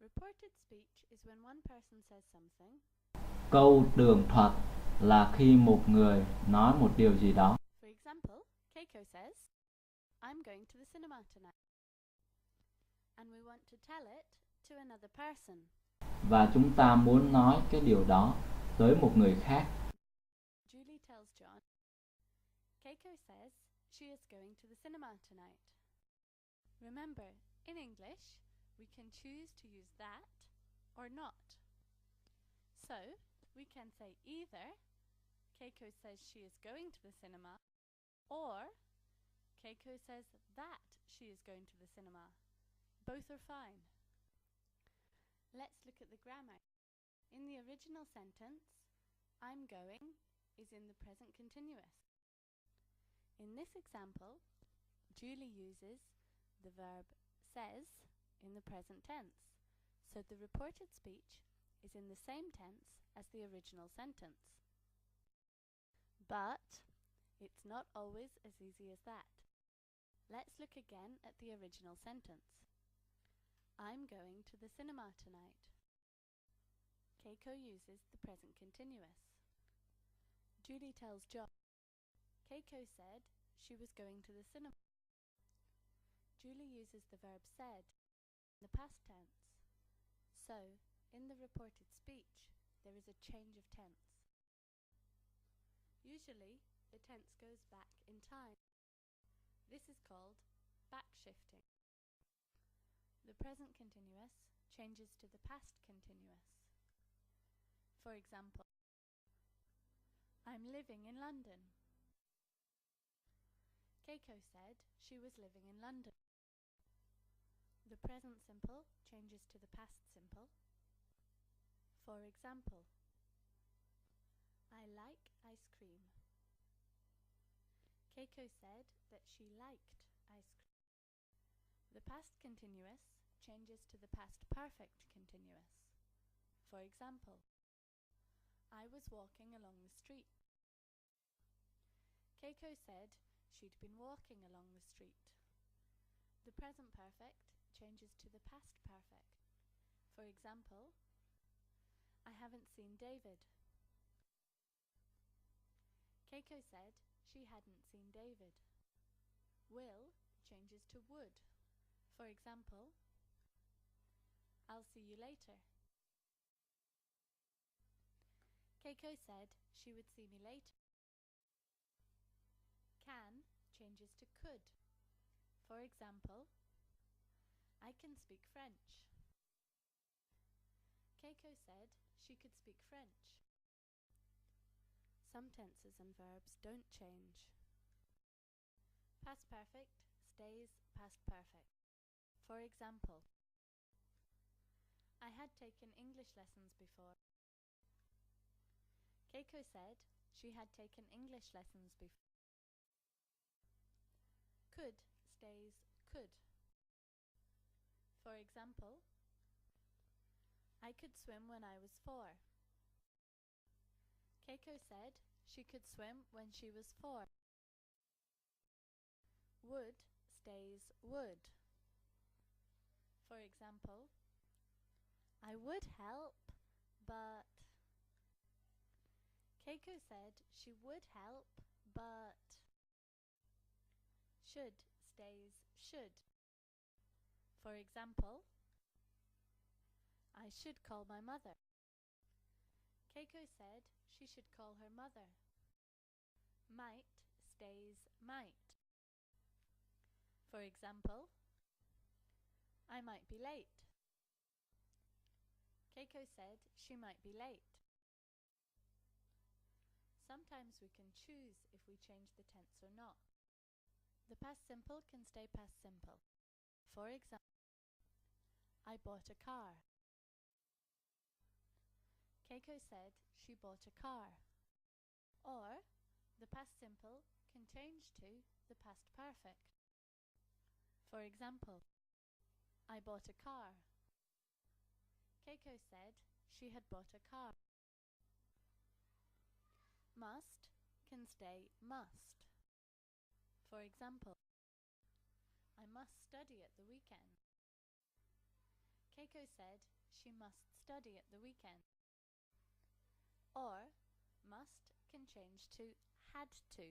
Reported speech is when one person says something. Câu tường thuật là khi một người nói một điều gì đó. For example, Keiko says, I'm going to the cinema tonight. And we want to tell it to another person. Và chúng ta muốn nói cái điều đó tới một người khác. Julie tells John, Keiko says she is going to the cinema tonight. Remember, in English, we can choose to use that or not. So, we can say either Keiko says she is going to the cinema, or Keiko says that she is going to the cinema. Both are fine. Let's look at the grammar. In the original sentence, I'm going is in the present continuous. In this example, Julie uses the verb says in the present tense, so the reported speech is in the same tense as the original sentence. But it's not always as easy as that. Let's look again at the original sentence. I'm going to the cinema tonight. Keiko uses the present continuous. Julie tells John, Keiko said she was going to the cinema. Julie uses the verb said in the past tense. So, in the reported speech, there is a change of tense. Usually, the tense goes back in time. This is called back-shifting. The present continuous changes to the past continuous. For example, I'm living in London. Keiko said she was living in London. The present simple changes to the past simple. For example, I like ice cream. Keiko said that she liked ice cream. The past continuous changes to the past perfect continuous. For example, I was walking along the street. Keiko said she'd been walking along the street. The present perfect changes to the past perfect. For example, I haven't seen David. Keiko said she hadn't seen David. Will changes to would. For example, I'll see you later. Keiko said she would see me later. Can changes to could. For example, I can speak French. Keiko said she could speak French. Some tenses and verbs don't change. Past perfect stays past perfect. For example, I had taken English lessons before. Keiko said she had taken English lessons before. Could stays could. For example, I could swim when I was 4. Keiko said she could swim when she was 4. Would stays would. For example, I would help, but. Keiko said she would help, but. Should stays should. For example, I should call my mother. Keiko said she should call her mother. Might stays might. For example, I might be late. Keiko said she might be late. Sometimes we can choose if we change the tense or not. The past simple can stay past simple. For example, I bought a car. Keiko said she bought a car. Or, the past simple can change to the past perfect. For example, I bought a car. Keiko said she had bought a car. Must can stay must. For example, I must study at the weekend. Keiko said she must study at the weekend. Or must can change to had to.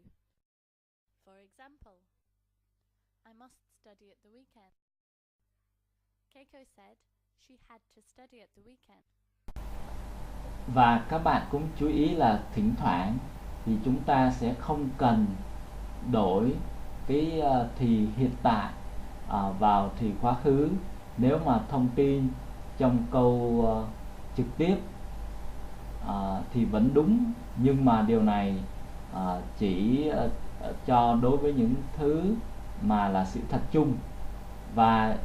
For example, I must study at the weekend. Keiko said she had to study at the weekend. Và các bạn cũng chú ý là thỉnh thoảng thì chúng ta sẽ không cần đổi cái thì hiện tại vào thì quá khứ nếu mà thông tin trong câu trực tiếp thì vẫn đúng, nhưng mà điều này chỉ cho đối với những thứ mà là sự thật chung, và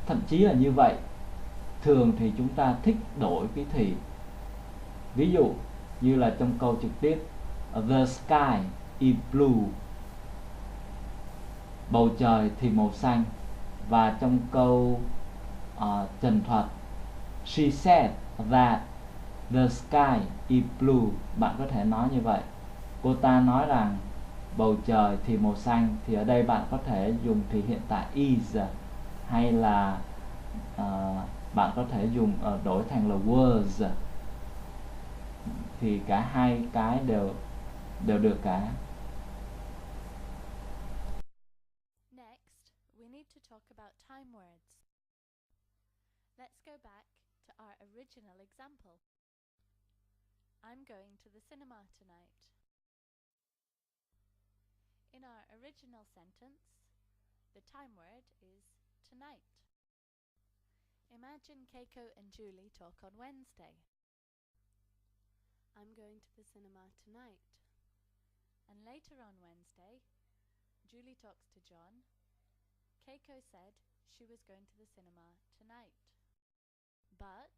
thậm chí là như vậy thường thì chúng ta thích đổi cái thì. Ví dụ như là trong câu trực tiếp the sky is blue, bầu trời thì màu xanh, và trong câu trần thuật she said that the sky is blue, bạn có thể nói như vậy. Cô ta nói rằng bầu trời thì màu xanh, thì ở đây bạn có thể dùng thì hiện tại is, hay là bạn có thể dùng đổi thành là was, thì cả hai cái đều được cả. Next, we need to talk about time words. Let's go back to our original example. I'm going to the cinema tonight. In our original sentence, the time word is tonight. Imagine Keiko and Julie talk on Wednesday. I'm going to the cinema tonight. And later on Wednesday, Julie talks to John. Keiko said she was going to the cinema tonight. But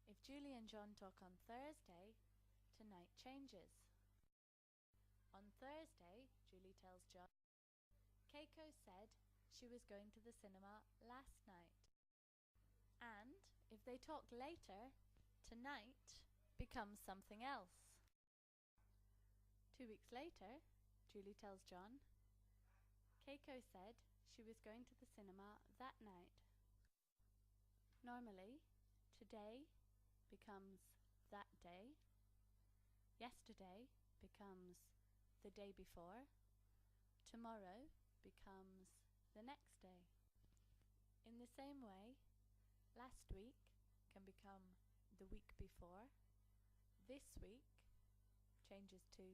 if Julie and John talk on Thursday, tonight changes. On Thursday, Julie tells John, Keiko said she was going to the cinema last night. And if they talk later, tonight becomes something else. 2 weeks later, Julie tells John, Keiko said she was going to the cinema that night. Normally, today becomes that day, yesterday becomes the day before, tomorrow becomes the next day. In the same way, last week can become the week before, this week changes to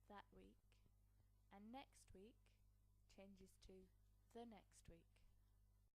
that week, and next week changes to the next week.